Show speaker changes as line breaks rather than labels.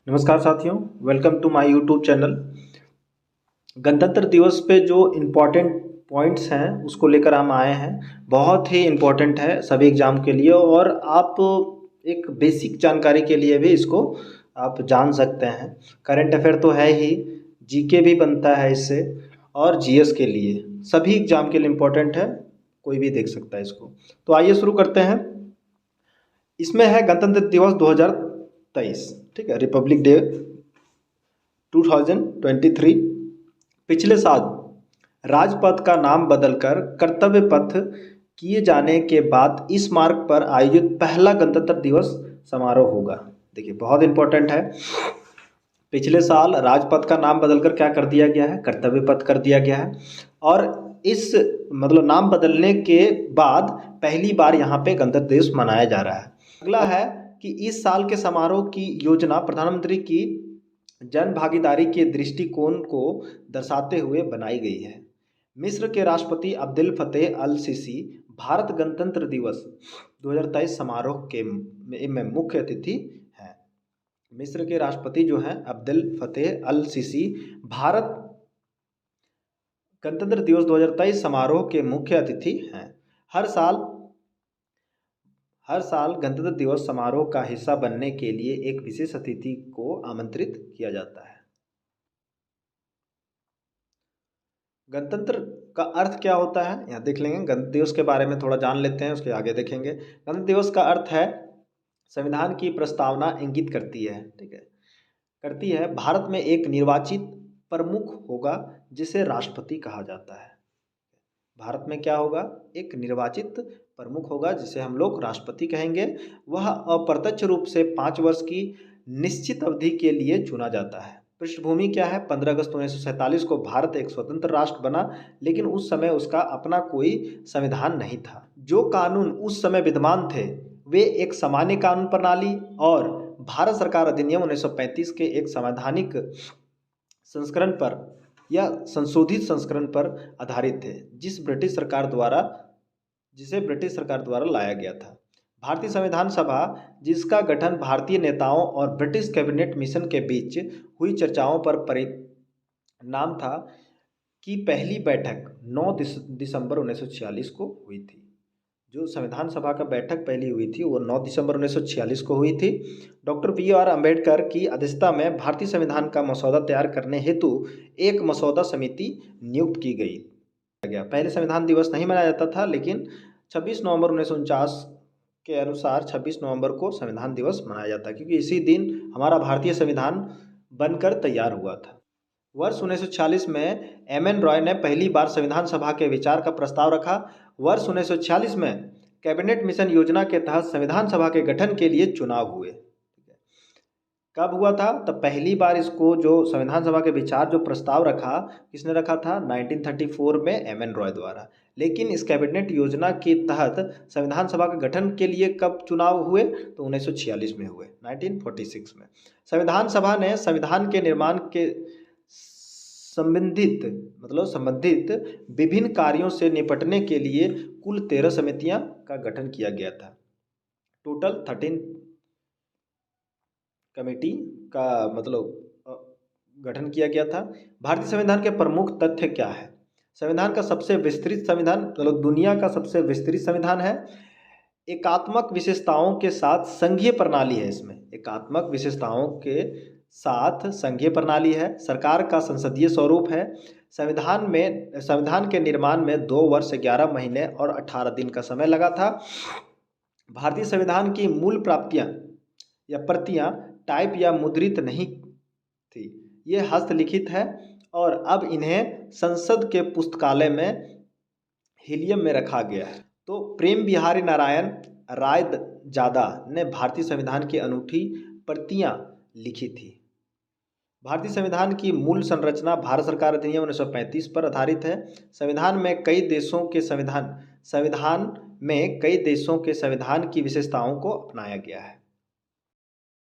नमस्कार साथियों, welcome to my YouTube channel. गणतंत्र दिवस पे जो इम्पोर्टेंट पॉइंट्स हैं उसको लेकर हम आए हैं। बहुत ही इम्पोर्टेंट है सभी एग्ज़ाम के लिए और आप एक बेसिक जानकारी के लिए भी इसको आप जान सकते हैं। करंट अफेयर तो है ही, जीके भी बनता है इससे और जीएस के लिए सभी एग्ज़ाम के लिए इम्पोर्टेंट है, कोई भी देख सकता है इसको। तो आइए शुरू करते हैं। इसमें है गणतंत्र दिवस 2023, ठीक है, रिपब्लिक डे 2023। पिछले साल राजपथ का नाम बदलकर कर्तव्य पथ किए जाने के बाद इस मार्ग पर आयोजित पहला गणतंत्र दिवस समारोह होगा। देखिए बहुत इंपॉर्टेंट है। पिछले साल राजपथ का नाम बदलकर क्या कर दिया गया है, कर्तव्य पथ कर दिया गया है। और इस नाम बदलने के बाद पहली बार यहाँ पे गणतंत्र दिवस मनाया जा रहा है। अगला है कि इस साल के समारोह की योजना प्रधानमंत्री की जन भागीदारी के दृष्टिकोण को दर्शाते हुए बनाई गई है। मिस्र के राष्ट्रपति अब्देल फतेह अल सीसी भारत गणतंत्र दिवस 2023 समारोह के में मुख्य अतिथि हैं। मिस्र के राष्ट्रपति जो हैं अब्देल फतेह अल सीसी भारत गणतंत्र दिवस 2023 समारोह के मुख्य अतिथि हैं। हर साल गणतंत्र दिवस समारोह का हिस्सा बनने के लिए एक विशेष अतिथि को आमंत्रित किया जाता है। गणतंत्र का अर्थ क्या होता है यहाँ देख लेंगे। गणतंत्र दिवस के बारे में थोड़ा जान लेते हैं, उसके आगे देखेंगे। गणतंत्र दिवस का अर्थ है संविधान की प्रस्तावना इंगित करती है, ठीक है, करती है भारत में एक निर्वाचित प्रमुख होगा जिसे राष्ट्रपति कहा जाता है। भारत में क्या होगा, एक निर्वाचित प्रमुख होगा जिसे हम लोग राष्ट्रपति कहेंगे। वह अप्रत्यक्ष रूप से 5 वर्ष की निश्चित अवधि के लिए चुना जाता है। पृष्ठभूमि क्या है, 15 अगस्त 1947 को भारत एक स्वतंत्र राष्ट्र बना, लेकिन उस समय उसका अपना कोई संविधान नहीं था। जो कानून उस समय विद्यमान थे वे एक सामान्य कानून प्रणाली और भारत सरकार अधिनियम 1935 के एक संवैधानिक संस्करण पर या संशोधित संस्करण पर आधारित थे, जिसे ब्रिटिश सरकार द्वारा लाया गया था। भारतीय संविधान सभा, जिसका गठन भारतीय नेताओं और ब्रिटिश कैबिनेट मिशन के बीच हुई चर्चाओं पर परिणाम था, की पहली बैठक 9 दिसंबर 1946 को हुई थी। जो संविधान सभा का बैठक पहली हुई थी वो 9 दिसंबर 1946 को हुई थी। डॉक्टर BR अम्बेडकर की अध्यक्षता में भारतीय संविधान का मसौदा तैयार करने हेतु एक मसौदा समिति नियुक्त की गई। पहले संविधान दिवस नहीं मनाया जाता था, लेकिन 26 नवंबर 1949 के अनुसार 26 नवंबर को संविधान दिवस मनाया जाता है, क्योंकि इसी दिन हमारा भारतीय संविधान बनकर तैयार हुआ था। वर्ष 1946 में MN रॉय ने पहली बार संविधान सभा के विचार का प्रस्ताव रखा। वर्ष 1946 में कैबिनेट मिशन योजना के तहत संविधान सभा के गठन के लिए चुनाव हुए। कब हुआ था, तब पहली बार इसको जो संविधान सभा के विचार जो प्रस्ताव रखा, किसने रखा था, 1934 में MN रॉय द्वारा। लेकिन इस कैबिनेट योजना के तहत संविधान सभा के गठन के लिए कब चुनाव हुए, तो 1946 में हुए, 1946 में। संविधान सभा ने संविधान के निर्माण के संबंधित विभिन्न कार्यों से निपटने के लिए कुल 13 समितियां का गठन किया गया था। टोटल 13 कमेटी का गठन किया गया था। भारतीय संविधान के प्रमुख तथ्य क्या है, संविधान का सबसे विस्तृत संविधान, दुनिया का सबसे विस्तृत संविधान है। एकात्मक विशेषताओं के साथ संघीय प्रणाली है, इसमें एकात्मक विशेषताओं के साथ संघीय प्रणाली है। सरकार का संसदीय स्वरूप है। संविधान के निर्माण में 2 वर्ष 11 महीने और 18 दिन का समय लगा था। भारतीय संविधान की मूल प्राप्तियां या प्रतियां टाइप या मुद्रित नहीं थी, ये हस्तलिखित है और अब इन्हें संसद के पुस्तकालय में हीलियम में रखा गया है। तो प्रेम बिहारी नारायण रायजादा ने भारतीय संविधान की अनूठी प्रतियां लिखी थी। भारतीय संविधान की मूल संरचना भारत सरकार अधिनियम 1935 पर आधारित है। संविधान में कई देशों के संविधान की विशेषताओं को अपनाया गया है।